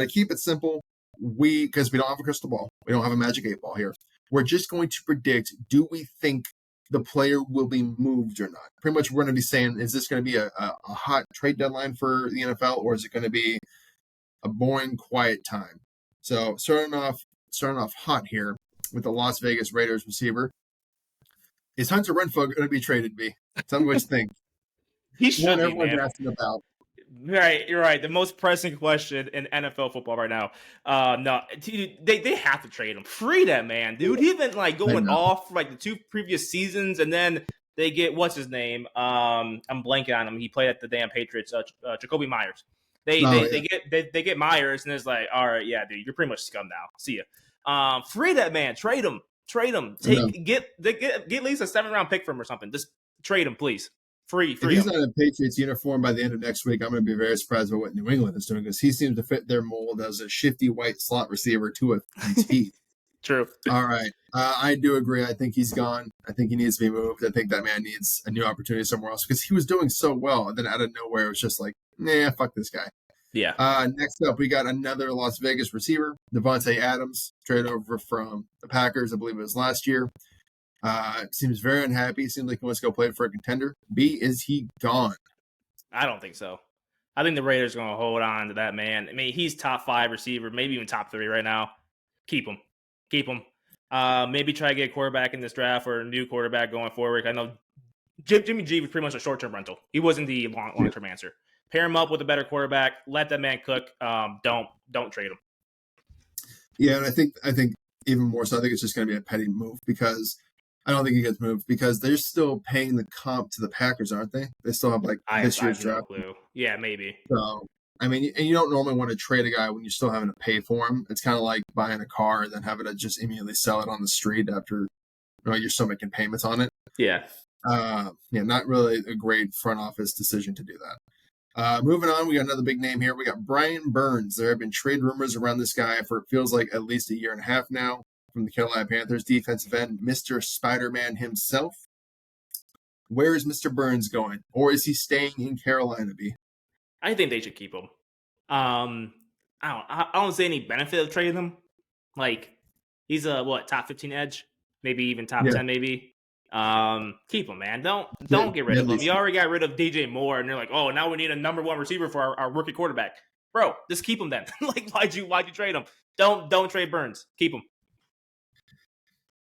to keep it simple. Because we don't have a crystal ball. We don't have a magic 8 ball here. We're just going to predict, do we think the player will be moved or not? Pretty much we're going to be saying, is this going to be a hot trade deadline for the NFL, or is it going to be a boring, quiet time? So starting off hot here with the Las Vegas Raiders receiver. Is Hunter Renfrow going to be traded, B? Tell me what you think. He should be, everyone's man. asking about. Right, you're right. The most pressing question in NFL football right now. No, they have to trade him. Free that man, dude. He's been like going off for like the 2 previous seasons, and then they get what's his name? I'm blanking on him. He played at the damn Patriots. Jacoby Myers. They get Myers, and it's like, all right, yeah, dude, you're pretty much scum now. See ya. Free that man. Trade him. Get at least a 7th-round pick from him or something. Just trade him, please. Free. If he's not in a Patriots uniform by the end of next week, I'm going to be very surprised by what New England is doing, because he seems to fit their mold as a shifty white slot receiver to a T. True. All right. I do agree. I think he's gone. I think he needs to be moved. I think that man needs a new opportunity somewhere else, because he was doing so well. And then out of nowhere, it was just like, nah, fuck this guy. Yeah. Next up, we got another Las Vegas receiver, Devontae Adams, trade over from the Packers. I believe it was last year. Seems very unhappy. Seems like he wants to go play for a contender. B, is he gone? I don't think so. I think the Raiders are going to hold on to that man. I mean, he's top 5 receiver, maybe even top 3 right now. Keep him. Maybe try to get a quarterback in this draft, or a new quarterback going forward. I know Jimmy G was pretty much a short-term rental. He wasn't the long-term answer. Pair him up with a better quarterback. Let that man cook. Don't trade him. Yeah, and I think even more so, I think it's just going to be a petty move, because I don't think he gets moved, because they're still paying the comp to the Packers, aren't they? They still have this year's draft. No clue. Yeah, maybe. So, I mean, and you don't normally want to trade a guy when you're still having to pay for him. It's kind of like buying a car and then having to just immediately sell it on the street after you're still making payments on it. Yeah. Not really a great front office decision to do that. Moving on, we got another big name here. We got Brian Burns. There have been trade rumors around this guy for, it feels like, at least 1.5 years now, from the Carolina Panthers, defensive end, Mr. Spider-Man himself. Where is Mr. Burns going? Or is he staying in Carolina, B? I think they should keep him. I don't see any benefit of trading him. Like, he's a top 15 edge, maybe even top 10, maybe. Keep him, man. Don't get rid of him. You already got rid of DJ Moore, and they're like, oh, now we need a number 1 receiver for our rookie quarterback. Bro, just keep him then. Like, why'd you trade him? Don't trade Burns. Keep him.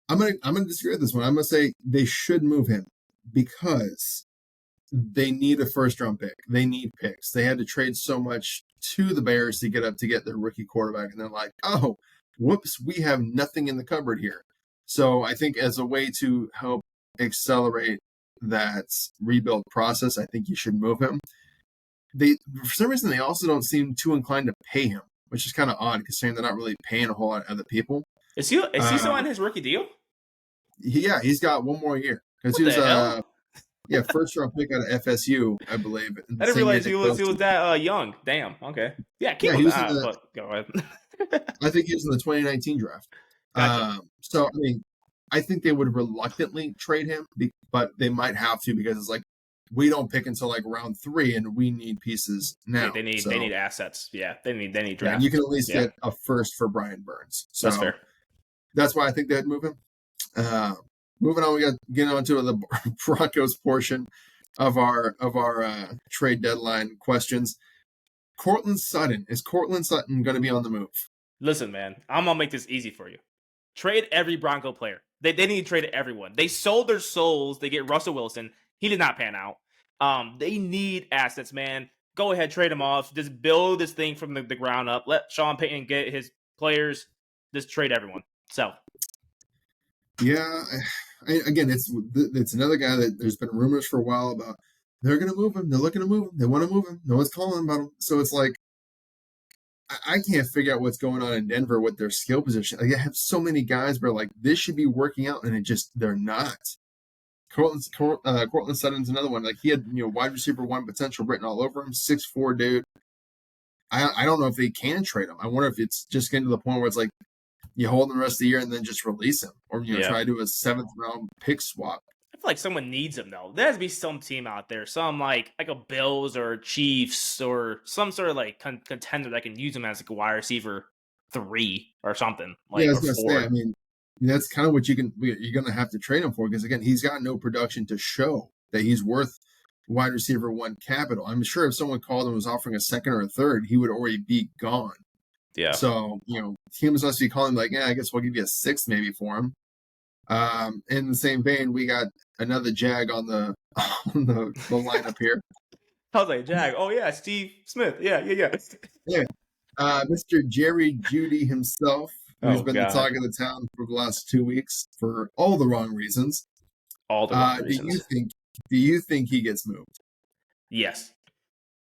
I'm gonna disagree with this one. I'm gonna say they should move him, because they need a 1st-round pick. They need picks. They had to trade so much to the Bears to get their rookie quarterback, and they're like, oh, whoops, we have nothing in the cupboard here. So I think as a way to help accelerate that rebuild process, I think you should move him. For some reason, they also don't seem too inclined to pay him, which is kind of odd, considering they're not really paying a whole lot of other people. Is he still on his rookie deal? Yeah, he's got 1 more year, because he was 1st-round pick out of FSU, I believe. I didn't realize he was that young. Damn. Okay. Yeah. Keep him. Go ahead. I think he was in the 2019 draft. Gotcha. So I mean, I think they would reluctantly trade him, but they might have to, because it's like, we don't pick until like round 3, and we need pieces now. They need assets. Yeah, they need draft. Yeah, and you can at least get a 1st for Brian Burns. So that's fair. That's why I think they'd move him. Moving on, we got getting on to the Broncos portion of our trade deadline questions. Courtland Sutton. Is Courtland Sutton going to be on the move? Listen, man, I'm going to make this easy for you. Trade every Bronco player. They need to trade everyone. They sold their souls. They get Russell Wilson. He did not pan out. They need assets, man. Go ahead, trade them off. Just build this thing from the ground up. Let Sean Payton get his players. Just trade everyone. So. Yeah, again, it's another guy that there's been rumors for a while about. They're going to move him. They're looking to move him. They want to move him. No one's calling about him. So it's like, I can't figure out what's going on in Denver with their skill position. Like, I have so many guys where like this should be working out, and they're not. Courtland Sutton's another one. Like, he had wide receiver 1 potential written all over him. 6'4" dude. I don't know if they can trade him. I wonder if it's just getting to the point where it's like, you hold him the rest of the year and then just release him, or try to do a 7th-round pick swap. I feel like someone needs him though. There has to be some team out there, some like a Bills or Chiefs or some sort of like contender that can use him as like a wide receiver 3 or something Yeah, I like was or gonna say. 4. I mean, that's kind of what you're gonna have to trade him for because again, he's got no production to show that he's worth wide receiver 1 capital. I'm sure if someone called and was offering a second or a third, he would already be gone. Yeah. So teams must be calling like, yeah, I guess we'll give you a 6th maybe for him. In the same vein, we got another Jag on the on the lineup here. I was like, Jag, oh yeah, Steve Smith. Yeah, yeah, yeah. Yeah, Mr. Jerry Judy himself, who's Oh been the God. talk of the town for the last 2 weeks for all the wrong reasons. All the wrong Do you reasons. think he gets moved? Yes.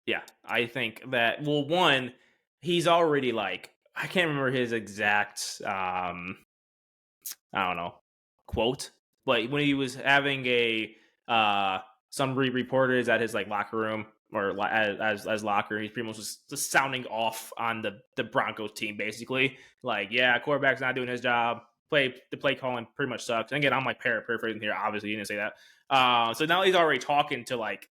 Yeah. I think that one, he's already like I can't remember his exact I don't know, quote. But when he was having a some reporters at his like locker room or as locker, he's pretty much just sounding off on the Broncos team basically. Like, yeah, quarterback's not doing his job. The play calling pretty much sucks. And again, I'm like paraphrasing here. Obviously, he didn't say that. So now he's already talking to like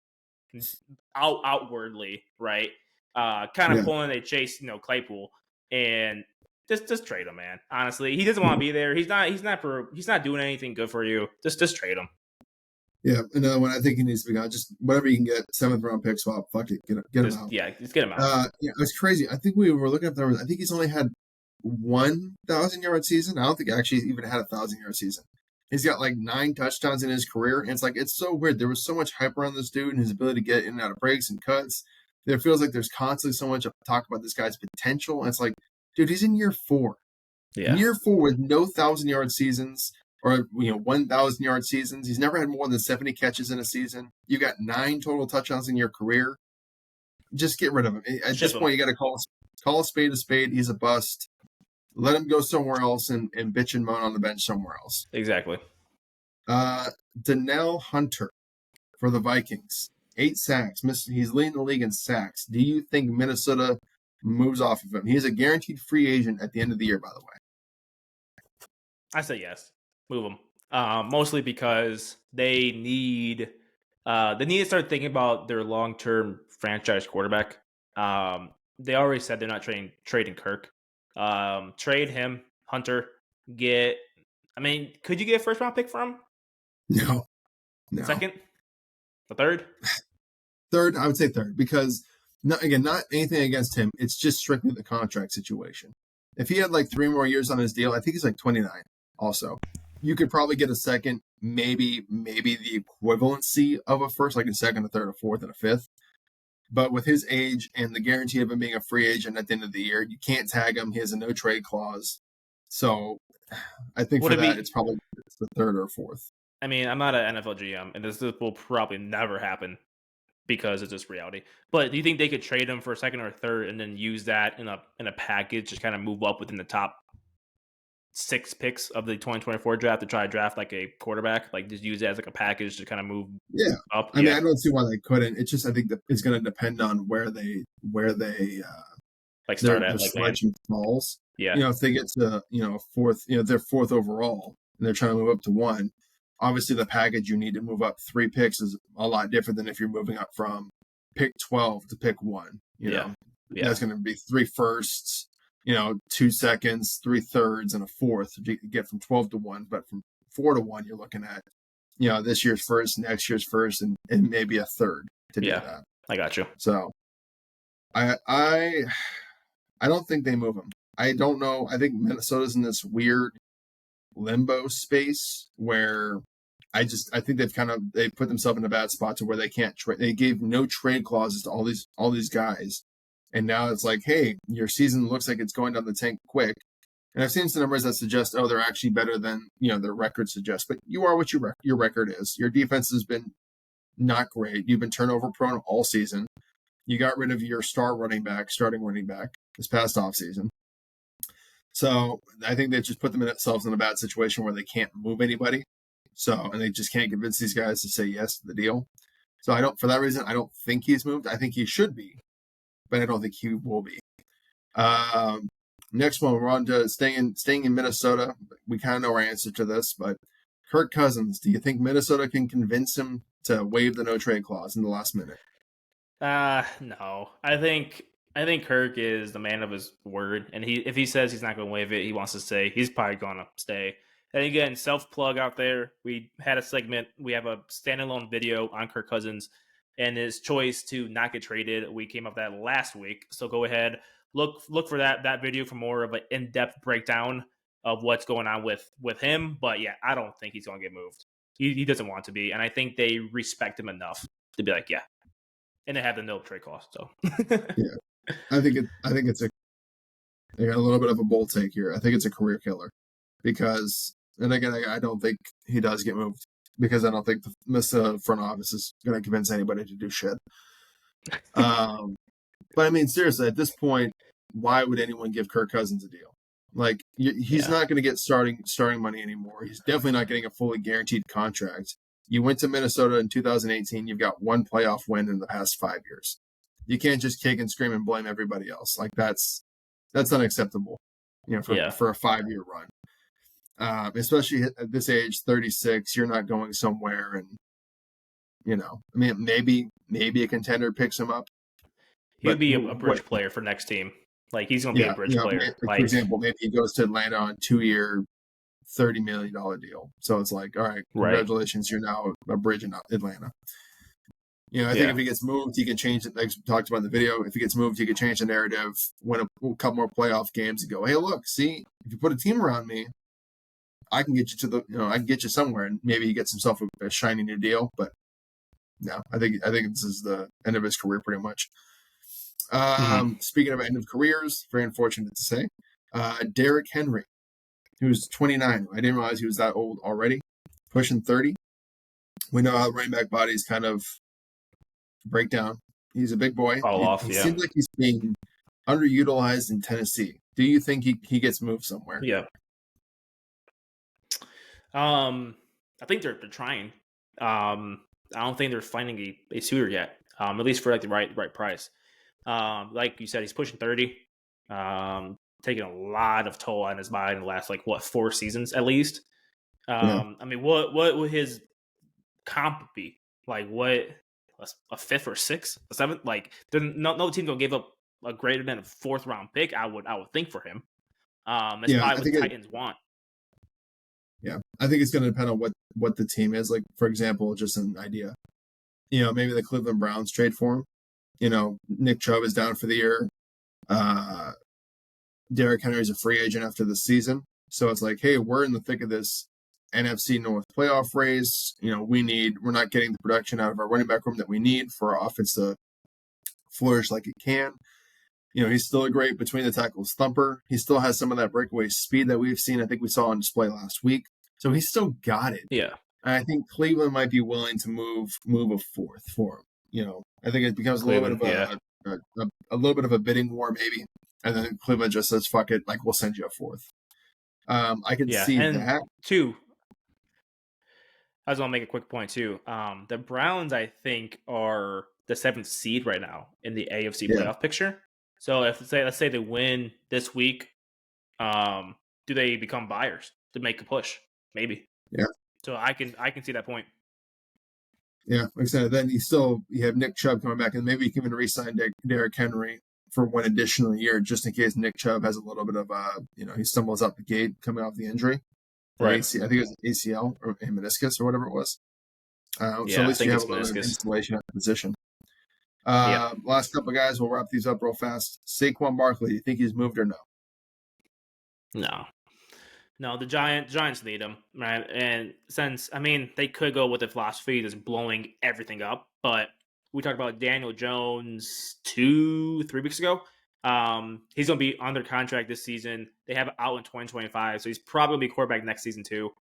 outwardly, right? Kind of Yeah, pulling a chase, Claypool, and just trade him, man. Honestly, he doesn't want to be there. He's not doing anything good for you. Just trade him. yeah. Another one I think he needs to be gone. Just whatever you can get, 7th-round pick swap. Fuck it, get him out. Just get him out. Yeah, it's crazy. I think we were looking at the numbers. I think he's only had 1,000-yard season. I don't think he actually even had a 1,000-yard season. He's got like 9 touchdowns in his career, and it's so weird. There was so much hype around this dude and his ability to get in and out of breaks and cuts. There feels like there's constantly so much talk about this guy's potential. And it's like, dude, he's in year 4. Yeah, Year 4 with no 1,000-yard seasons or 1,000-yard seasons. He's never had more than 70 catches in a season. You got 9 total touchdowns in your career. Just get rid of him. At ship this him. point, you got to call a spade a spade. He's a bust. Let him go somewhere else and bitch and moan on the bench somewhere else. Exactly. Danielle Hunter for the Vikings. 8 sacks. He's leading the league in sacks. Do you think Minnesota moves off of him? He's a guaranteed free agent at the end of the year, by the way. I say yes. Move him. Mostly because they need to start thinking about their long-term franchise quarterback. They already said they're not trading Kirk. Trade him, Hunter. Could you get a first-round pick from him? No. Second? A third? Third, I would say third, because not anything against him. It's just strictly the contract situation. If he had like 3 more years on his deal, I think he's like 29 also. You could probably get a second, maybe the equivalency of a first, like a second, a third, a fourth, and a fifth. But with his age and the guarantee of him being a free agent at the end of the year, you can't tag him. He has a no trade clause. So I think it's probably the third or fourth. I mean, I'm not an NFL GM, and this will probably never happen because it's just reality. But do you think they could trade him for a second or a third and then use that in a package to kind of move up within the top 6 picks of the 2024 draft to try to draft like a quarterback? Like just use it as like a package to kind of move up? I mean, I don't see why they couldn't. It's just I think that it's going to depend on where they like start their at like selection falls. Yeah. If they get to fourth, they're fourth overall and they're trying to move up to 1. Obviously, the package you need to move up 3 picks is a lot different than if you're moving up from pick 12 to pick 1. That's going to be 3 firsts, 2 seconds, 3 thirds, and a fourth to get from 12 to 1. But from 4 to 1, you're looking at this year's first, next year's first, and maybe a third to do that. I got you. So I don't think they move him. I don't know. I think Minnesota's in this weird limbo space where I think they put themselves in a bad spot to where they can't trade. They gave no trade clauses to all these guys, and now it's like, hey, your season looks like it's going down the tank quick. And I've seen some numbers that suggest, they're actually better than their record suggests. But you are what your record is. Your defense has been not great. You've been turnover prone all season. You got rid of your starting running back this past offseason. So I think they just put themselves in a bad situation where they can't move anybody. And they just can't convince these guys to say yes to the deal. So for that reason, I don't think he's moved. I think he should be, but I don't think he will be. Next one, we're on to staying in Minnesota. We kind of know our answer to this, but Kirk Cousins, do you think Minnesota can convince him to waive the no trade clause in the last minute? No. I think Kirk is the man of his word, and if he says he's not going to waive it, he wants to stay. He's probably going to stay. And again, self plug out there. We had a segment. We have a standalone video on Kirk Cousins and his choice to not get traded. We came up with that last week, so go ahead look for that video for more of an in depth breakdown of what's going on with him. But yeah, I don't think he's going to get moved. He doesn't want to be, and I think they respect him enough to be like, yeah, and they have the no trade cost. So Yeah, I think it's I got a little bit of a bold take here. I think it's a career killer because, and again, I don't think he does get moved because I don't think the front office is going to convince anybody to do shit. But I mean, seriously, at this point, why would anyone give Kirk Cousins a deal? Like, he's not going to get starting money anymore. He's definitely not getting a fully guaranteed contract. You went to Minnesota in 2018. You've got one playoff win in the past 5 years. You can't just kick and scream and blame everybody else. Like that's unacceptable. For a 5-year run, especially at this age, 36. You're not going somewhere, and I mean, maybe a contender picks him up. He'll be a bridge player for next team. Like he's going to be a bridge player. For example, maybe he goes to Atlanta on a 2-year, $30 million deal. So it's like, all right, congratulations, you're now a bridge in Atlanta. I think if he gets moved, he can change it. Like we talked about in the video, if he gets moved, he can change the narrative, win a couple more playoff games, and go, hey, look, see, if you put a team around me, I can get you I can get you somewhere, and maybe he gets himself a shiny new deal. But no, I think this is the end of his career pretty much. Speaking of end of careers, very unfortunate to say, Derrick Henry, who's 29. I didn't realize he was that old already, pushing 30. We know how running back bodies kind of break down. He's a big boy. He seems like he's being underutilized in Tennessee. Do you think he gets moved somewhere? Yeah. I think they're trying. I don't think they're finding a suitor yet. At least for like the right price. Like you said, he's pushing 30. Taking a lot of toll on his body in the last 4 seasons at least. I mean, what would his comp be? Like what? A 5th or 6th, a 7th? Like no team's gonna give up a greater than a 4th round pick. I would think for him. That's probably what the Titans want. Yeah, I think it's going to depend on what the team is. Like, for example, just an idea. Maybe the Cleveland Browns trade for him. Nick Chubb is down for the year. Derrick Henry is a free agent after the season. So it's like, hey, we're in the thick of this NFC North playoff race. We're not getting the production out of our running back room that we need for our offense to flourish like it can. He's still a great between the tackles thumper. He still has some of that breakaway speed that we've seen. I think we saw on display last week. So he's still got it. Yeah. And I think Cleveland might be willing to move a 4th for him. I think it becomes a little bit of a bidding war maybe. And then Cleveland just says, fuck it, we'll send you a 4th. I can see that. Too. I was going to make a quick point too. The Browns, I think, are the 7th seed right now in the AFC playoff picture. So let's say they win this week, do they become buyers to make a push? Maybe. Yeah. So I can see that point. Yeah, like I said, then you have Nick Chubb coming back, and maybe you can even re-sign Derrick Henry for one additional year, just in case Nick Chubb has a little bit of he stumbles out the gate coming off the injury. Right. I think it was ACL or a meniscus or whatever it was. So at least you have a little bit of installation at the position. Last couple of guys, we'll wrap these up real fast. Saquon Barkley, do you think he's moved or no? No, the Giants need him, right? And since they could go with the philosophy that's blowing everything up, but we talked about Daniel Jones 2-3 weeks ago. He's gonna be under contract this season. They have it out in 2025, so he's probably gonna be quarterback next season too.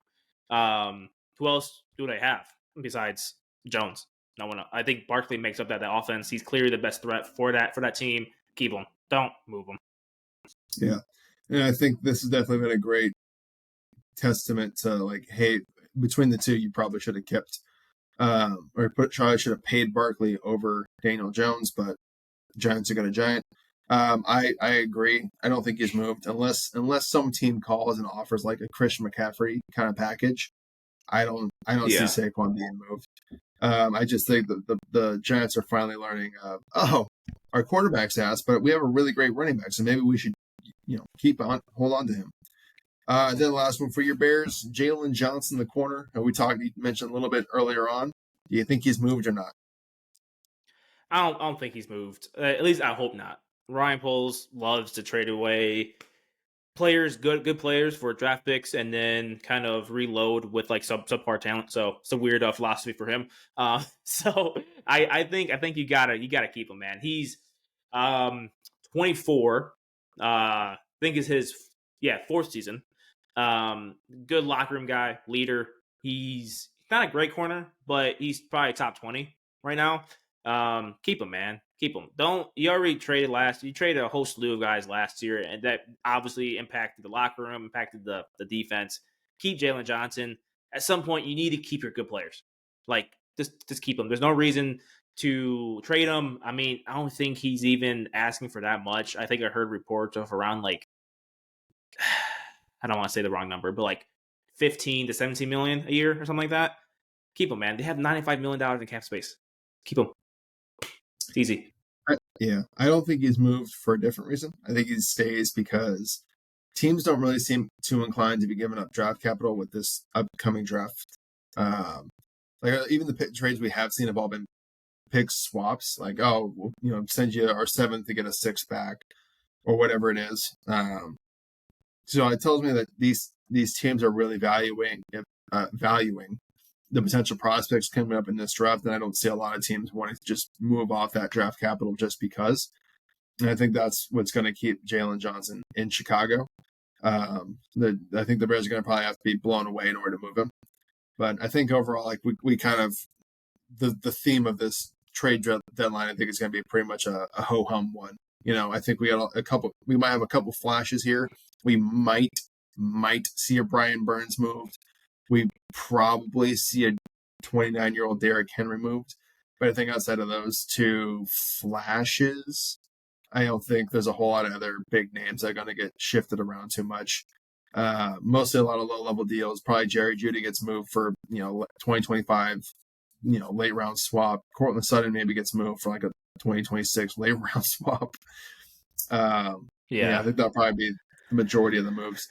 Who else do they have besides Jones? No one else. I think Barkley makes up that offense. He's clearly the best threat for that team. Keep him. Don't move him. Yeah, and I think this has definitely been a great testament to hey, between the two, you probably should have kept probably should have paid Barkley over Daniel Jones, but Giants are going to giant. I agree. I don't think he's moved unless some team calls and offers like a Christian McCaffrey kind of package. I don't see Yeah. Saquon being moved. I just think that the Giants are finally learning. Our quarterback's ass, but we have a really great running back, so maybe we should, hold on to him. Then the last one for your Bears, Jalen Johnson, the corner. You mentioned a little bit earlier on. Do you think he's moved or not? I don't think he's moved. At least I hope not. Ryan Poles loves to trade away players, good players for draft picks, and then kind of reload with like subpar talent. So it's a weird philosophy for him. So I think you gotta keep him, man. He's 24. I think is his fourth season. Good locker room guy, leader. He's not a great corner, but he's probably top 20 right now. Keep him, man. Keep him. You already traded you traded a whole slew of guys last year, and that obviously impacted the locker room, impacted the defense. Keep Jalen Johnson. At some point, you need to keep your good players. Like, just keep them. There's no reason to trade him. I mean, I don't think he's even asking for that much. I think I heard reports of around like, I don't want to say the wrong number, but like 15 to 17 million a year or something like that. Keep him, man. They have $95 million in cap space. Keep him. It's easy. I don't think he's moved for a different reason. I think he stays because teams don't really seem too inclined to be giving up draft capital with this upcoming draft. Even the trades we have seen have all been pick swaps. Like, send you our 7th to get a 6th back, or whatever it is. So it tells me that these teams are really valuing the potential prospects coming up in this draft, and I don't see a lot of teams wanting to just move off that draft capital just because. And I think that's what's going to keep Jalen Johnson in Chicago. I think the Bears are going to probably have to be blown away in order to move him. But I think overall, like we kind of the theme of this trade deadline, I think is going to be pretty much a ho hum one. I think we might have a couple flashes here. We might see a Brian Burns moved. We probably see a 29-year-old Derrick Henry moved. But I think outside of those two flashes, I don't think there's a whole lot of other big names that are going to get shifted around too much. Mostly a lot of low-level deals. Probably Jerry Jeudy gets moved for 2025, late round swap. Cortland Sutton maybe gets moved for like a 2026 late round swap. I think that'll probably be the majority of the moves.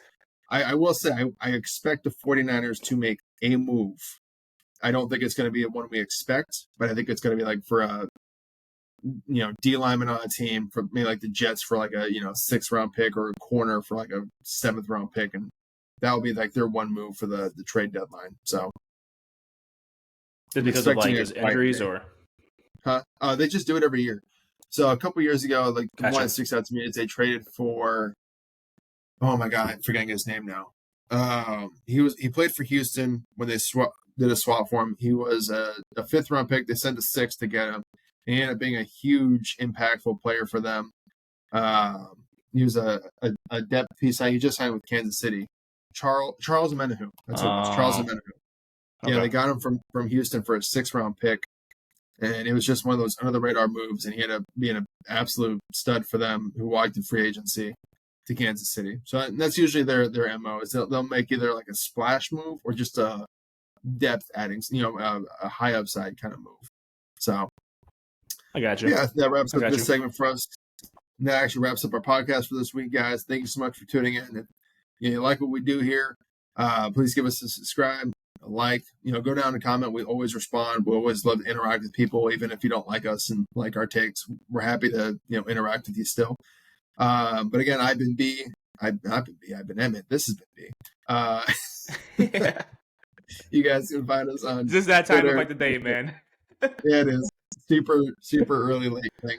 I will say I expect the 49ers to make a move. I don't think it's going to be one we expect, but I think it's going to be like for a D lineman on a team, for maybe like the Jets for like a 6th round pick, or a corner for like a 7th round pick, and that will be like their one move for the trade deadline. So Is it because of like his injuries or? They just do it every year. So a couple years ago, like the one that sticks out to me is they traded for. Oh my God, I'm forgetting his name now. He played for Houston when they did a swap for him. He was a 5th round pick. They sent a 6th to get him. He ended up being a huge, impactful player for them. He was a depth piece. He just signed with Kansas City. Charles Omenihu. That's what it was. Charles Omenihu. Okay. Yeah, they got him from Houston for a 6th round pick. And it was just one of those under the radar moves. And he ended up being an absolute stud for them, who walked in free agency to Kansas City. So that's usually their MO, is they'll make either like a splash move or just a depth adding, a high upside kind of move. So I got you. Yeah, that wraps up this segment for us. And that actually wraps up our podcast for this week, guys. Thank you so much for tuning in. If you like what we do here, please give us a subscribe, a like. Go down and comment. We always respond. We always love to interact with people, even if you don't like us and like our takes. We're happy to interact with you still. But again, I've been B. I've been Emmett. This has been B. You guys can find us on just that time Twitter. of like the day, man. Yeah, it is. Super early late thing.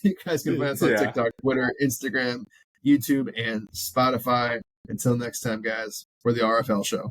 You guys can find us on TikTok, Twitter, Instagram, YouTube, and Spotify. Until next time, guys, we're the RFL Show.